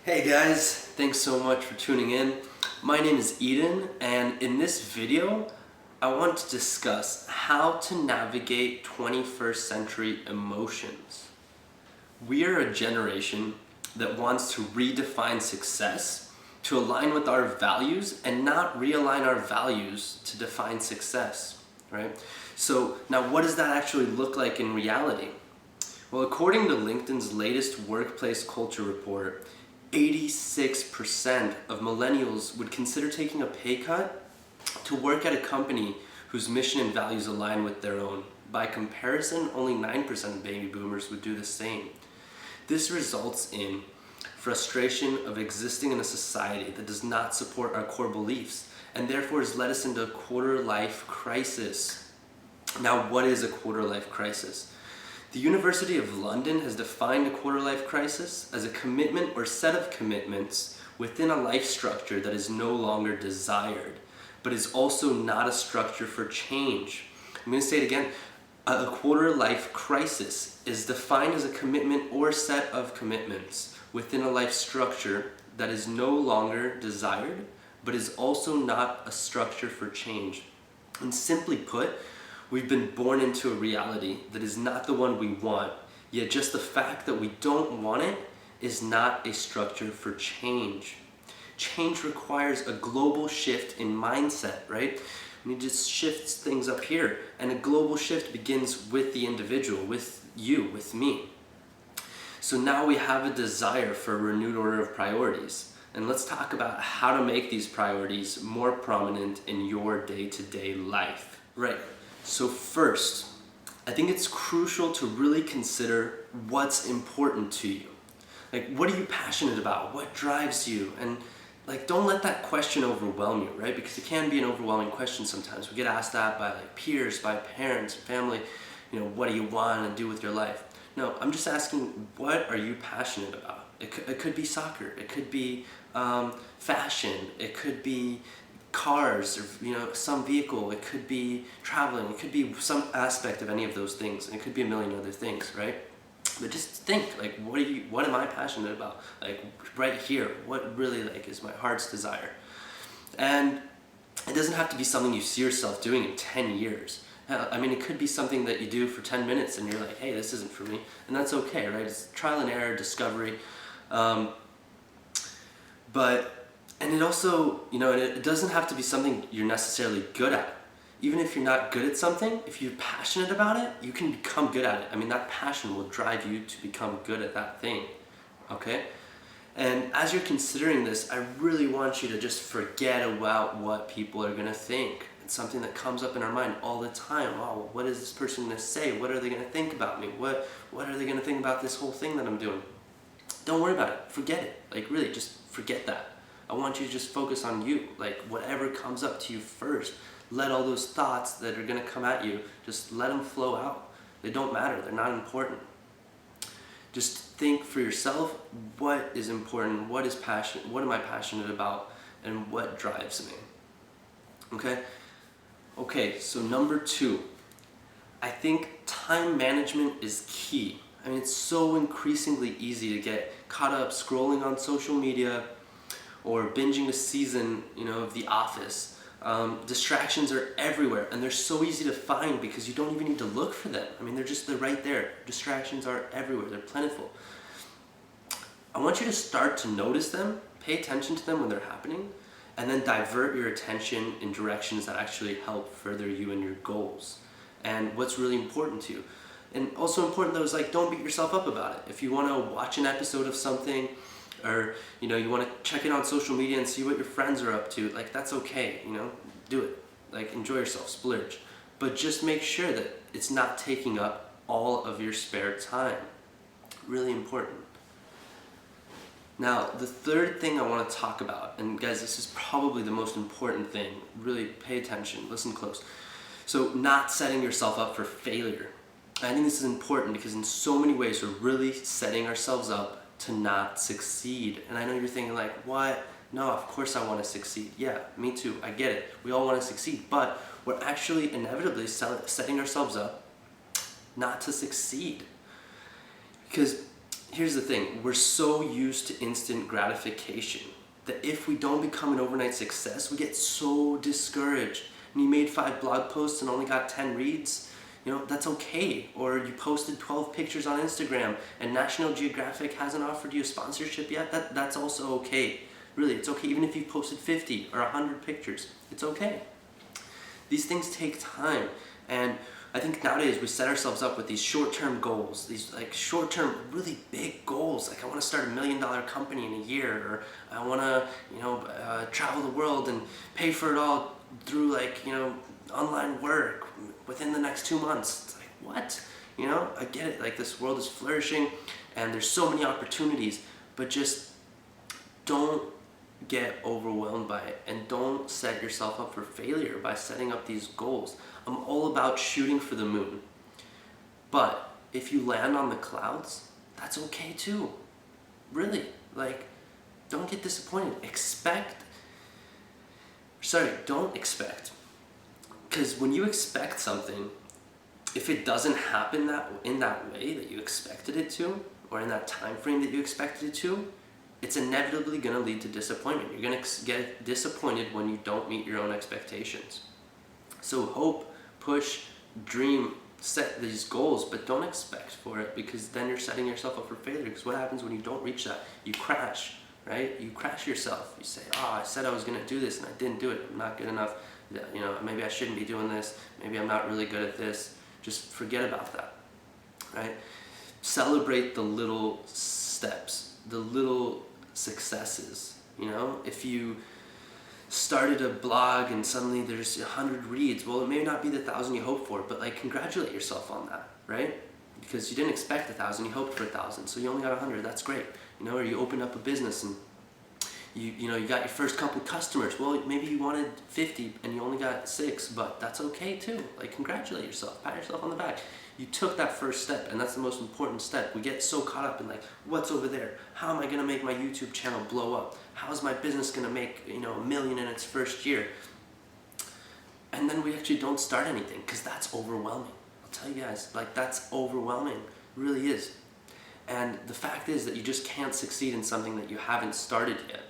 Hey guys, thanks so much for tuning in. My name is Eden, and in this video, I want to discuss how to navigate 21st century emotions. We are a generation that wants to redefine success to align with our values and not realign our values to define success, right? So now what does that actually look like in reality? Well, according to LinkedIn's latest workplace culture report, 86% of millennials would consider taking a pay cut to work at a company whose mission and values align with their own. By comparison, only 9% of baby boomers would do the same. This results in frustration of existing in a society that does not support our core beliefs and therefore has led us into a quarter-life crisis. Now, what is a quarter-life crisis? The University of London has defined a quarter-life crisis as a commitment or set of commitments within a life structure that is no longer desired, but is also not a structure for change. I'm going to say it again. A quarter-life crisis is defined as a commitment or set of commitments within a life structure that is no longer desired, but is also not a structure for change. And simply put, we've been born into a reality that is not the one we want, yet just the fact that we don't want it is not a structure for change. Change requires a global shift in mindset, right? I mean, just shifts things up here, and a global shift begins with the individual, with you, with me. So now we have a desire for a renewed order of priorities. And let's talk about how to make these priorities more prominent in your day-to-day life. Right. So first, I think it's crucial to really consider what's important to you. Like, what are you passionate about? What drives you? And don't let that question overwhelm you, right? Because it can be an overwhelming question sometimes. We get asked that by peers, by parents, family, what do you want to do with your life? No, I'm just asking, what are you passionate about? It could be soccer, it could be fashion, it could be cars, or some vehicle, it could be traveling, it could be some aspect of any of those things, and it could be a million other things, right? But just think, what am I passionate about? Right here, what really is my heart's desire? And it doesn't have to be something you see yourself doing in 10 years. I mean, it could be something that you do for 10 minutes and you're like, hey, this isn't for me. And that's okay, right? It's trial and error, discovery. And it also, it doesn't have to be something you're necessarily good at. Even if you're not good at something, if you're passionate about it, you can become good at it. I mean, that passion will drive you to become good at that thing, okay? And as you're considering this, I really want you to just forget about what people are gonna think. It's something that comes up in our mind all the time. Wow, what is this person gonna say? What are they gonna think about me? What are they gonna think about this whole thing that I'm doing? Don't worry about it, forget it. Really, just forget that. I want you to just focus on you. Whatever comes up to you first, let all those thoughts that are gonna come at you, just let them flow out. They don't matter, they're not important. Just think for yourself, what is important, what am I passionate about, and what drives me, okay? Okay, so number 2, I think time management is key. I mean, it's so increasingly easy to get caught up scrolling on social media or binging a season, of The Office. Distractions are everywhere, and they're so easy to find because you don't even need to look for them. I mean, they're right there. Distractions are everywhere. They're plentiful. I want you to start to notice them, pay attention to them when they're happening, and then divert your attention in directions that actually help further you and your goals and what's really important to you. And also important though is don't beat yourself up about it. If you want to watch an episode of something, or you want to check in on social media and see what your friends are up to, that's okay, do it. Enjoy yourself, splurge. But just make sure that it's not taking up all of your spare time. Really important. Now, the third thing I want to talk about, and guys, this is probably the most important thing, really pay attention, listen close. So not setting yourself up for failure. I think this is important because in so many ways we're really setting ourselves up to not succeed. And I know you're thinking what? No, of course I want to succeed. Yeah, me too, I get it. We all want to succeed, but we're actually inevitably setting ourselves up not to succeed. Because here's the thing, we're so used to instant gratification that if we don't become an overnight success, we get so discouraged. And you made 5 blog posts and only got 10 reads, you know, that's okay. Or you posted 12 pictures on Instagram and National Geographic hasn't offered you a sponsorship yet, that's also okay. Really, it's okay even if you posted 50 or 100 pictures, it's okay. These things take time, and I think nowadays we set ourselves up with these short-term goals, these like short-term, really big goals. Like I want to start $1 million company in a year, or I want to, travel the world and pay for it all through online work within the next 2 months. It's like, what? I get it. Like this world is flourishing, and there's so many opportunities, but just don't get overwhelmed by it, and don't set yourself up for failure by setting up these goals. I'm all about shooting for the moon, but if you land on the clouds, that's okay too. Really, don't get disappointed. Don't expect, because when you expect something, if it doesn't happen in that way that you expected it to, or in that time frame that you expected it to, it's inevitably going to lead to disappointment. You're going to get disappointed when you don't meet your own expectations. So hope, push, dream, set these goals, but don't expect for it, because then you're setting yourself up for failure. Because what happens when you don't reach that? You crash, right? You crash yourself. You say, I said I was going to do this and I didn't do it. I'm not good enough. Maybe I shouldn't be doing this. Maybe I'm not really good at this. Just forget about that, right? Celebrate the little steps, the little successes. If you started a blog and suddenly there's 100 reads, well, it may not be the 1,000 you hoped for, but congratulate yourself on that, right? Because you didn't expect 1,000, you hoped for 1,000, so you only got 100. That's great. Or you opened up a business and you got your first couple customers. Well, maybe you wanted 50 and you only got 6, but that's okay too. Congratulate yourself, pat yourself on the back. You took that first step, and that's the most important step. We get so caught up in what's over there? How am I gonna make my YouTube channel blow up? How is my business gonna make $1 million in its first year? And then we actually don't start anything, because that's overwhelming. I'll tell you guys, that's overwhelming, it really is. And the fact is that you just can't succeed in something that you haven't started yet.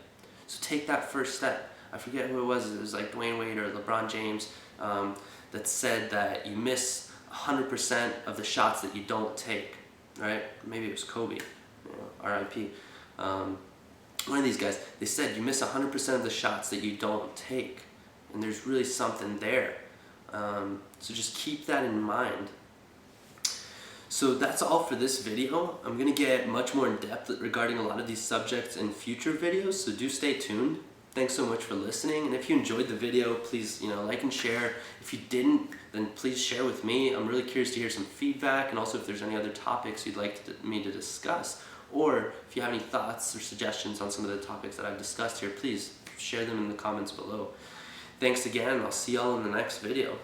So take that first step. I forget who it was Dwayne Wade or LeBron James that said that you miss 100% of the shots that you don't take, right? Maybe it was Kobe, R.I.P. One of these guys, they said you miss 100% of the shots that you don't take, and there's really something there. So just keep that in mind. So that's all for this video. I'm gonna get much more in depth regarding a lot of these subjects in future videos, so do stay tuned. Thanks so much for listening, and if you enjoyed the video, please like and share. If you didn't, then please share with me. I'm really curious to hear some feedback, and also if there's any other topics you'd like me to discuss, or if you have any thoughts or suggestions on some of the topics that I've discussed here, please share them in the comments below. Thanks again, and I'll see y'all in the next video.